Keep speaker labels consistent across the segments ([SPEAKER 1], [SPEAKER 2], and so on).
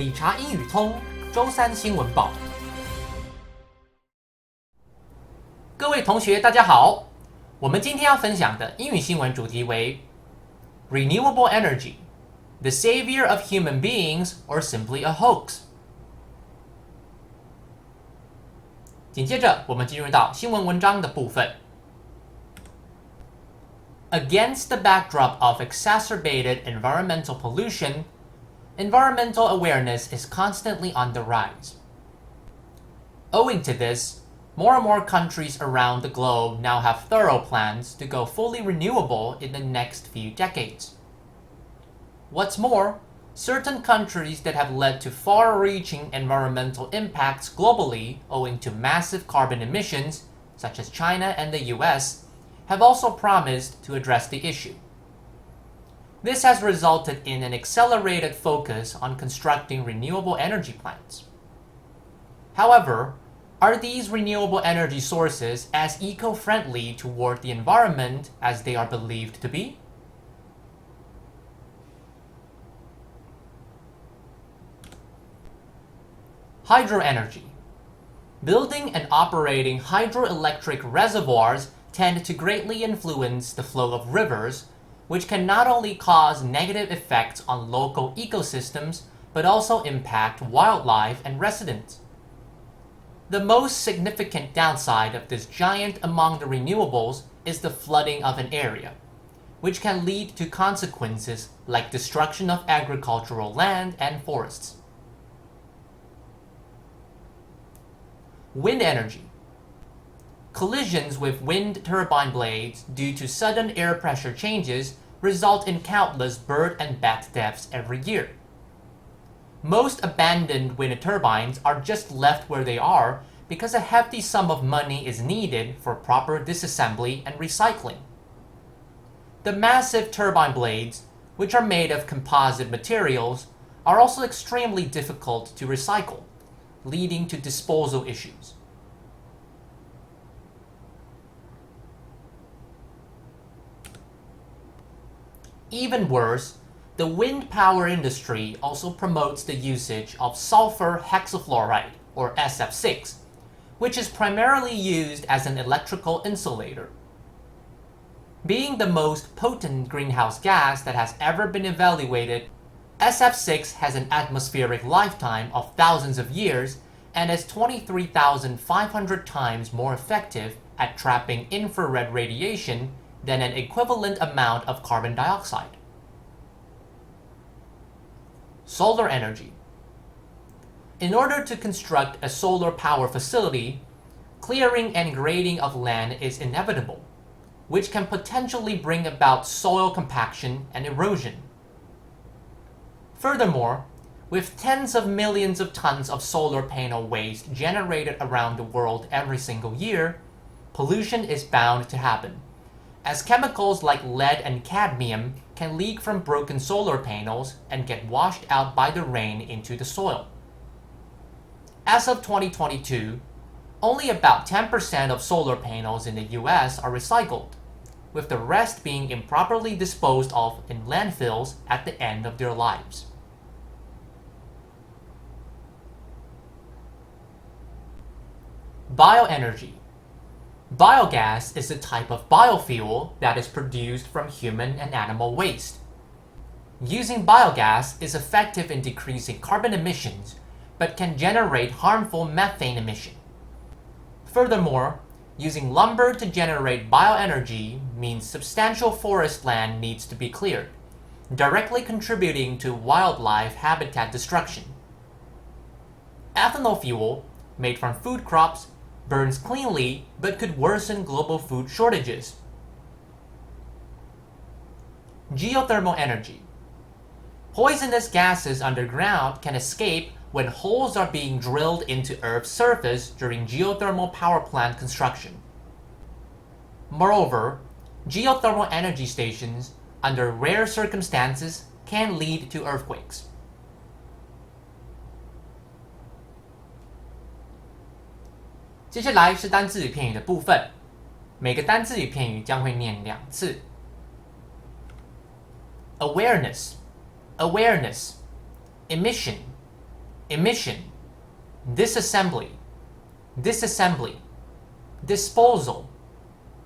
[SPEAKER 1] 理查英语通周三新闻报。各位同学，大家好。我们今天要分享的英语新闻主题为 Renewable Energy, the savior of human beings or simply a hoax? 紧接着，我们进入到新闻文章的部分。Against the backdrop of exacerbated environmental pollution, environmental awareness is constantly on the rise. Owing to this, more and more countries around the globe now have thorough plans to go fully renewable in the next few decades. What's more, certain countries that have led to far-reaching environmental impacts globally owing to massive carbon emissions, such as China and the US, have also promised to address the issue. This has resulted in an accelerated focus on constructing renewable energy plants. However, are these renewable energy sources as eco-friendly toward the environment as they are believed to be? Hydroenergy. Building and operating hydroelectric reservoirs tend to greatly influence the flow of rivers, which can not only cause negative effects on local ecosystems, but also impact wildlife and residents. The most significant downside of this giant among the renewables is the flooding of an area, which can lead to consequences like destruction of agricultural land and forests. Wind energy. Collisions with wind turbine blades due to sudden air pressure changes result in countless bird and bat deaths every year. Most abandoned wind turbines are just left where they are because a hefty sum of money is needed for proper disassembly and recycling. The massive turbine blades, which are made of composite materials, are also extremely difficult to recycle, leading to disposal issues. Even worse, the wind power industry also promotes the usage of sulfur hexafluoride, or SF6, which is primarily used as an electrical insulator. Being the most potent greenhouse gas that has ever been evaluated, SF6 has an atmospheric lifetime of thousands of years and is 23,500 times more effective at trapping infrared radiation than an equivalent amount of carbon dioxide. Solar energy. In order to construct a solar power facility, clearing and grading of land is inevitable, which can potentially bring about soil compaction and erosion. Furthermore, with tens of millions of tons of solar panel waste generated around the world every single year, pollution is bound to happen, as chemicals like lead and cadmium can leak from broken solar panels and get washed out by the rain into the soil. As of 2022, only about 10% of solar panels in the US are recycled, with the rest being improperly disposed of in landfills at the end of their lives. Bioenergy. Biogas is a type of biofuel that is produced from human and animal waste. Using biogas is effective in decreasing carbon emissions, but can generate harmful methane emission. Furthermore, using lumber to generate bioenergy means substantial forest land needs to be cleared, directly contributing to wildlife habitat destruction. Ethanol fuel, made from food crops, burns cleanly but could worsen global food shortages. Geothermal energy. Poisonous gases underground can escape when holes are being drilled into Earth's surface during geothermal power plant construction. Moreover, geothermal energy stations, under rare circumstances, can lead to earthquakes. 接下来是单字与片语的部分，每个单字与片语将会念2次。Awareness, awareness, emission, emission, disassembly, disassembly, disposal,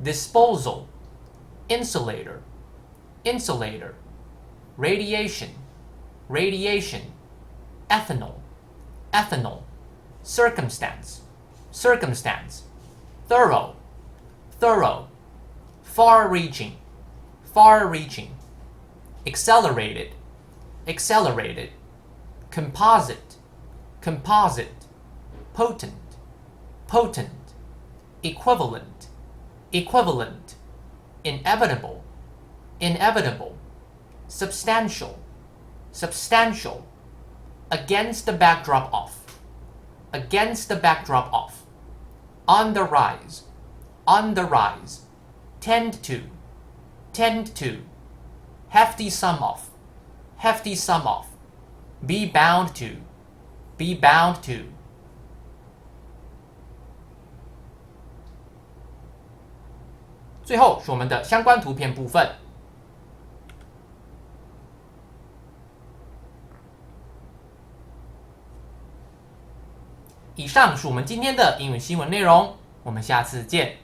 [SPEAKER 1] disposal, insulator, insulator, radiation, radiation, ethanol, ethanol, circumstance, circumstance, thorough, thorough, far-reaching, far-reaching, accelerated, accelerated, composite, composite, potent, potent, equivalent, equivalent, inevitable, inevitable, substantial, substantial, against the backdrop of, against the backdrop of, on the rise, tend to, hefty sum of, be bound to, be bound to. 最后是我们的相关图片部分。以上是我们今天的英语新闻内容，我们下次见。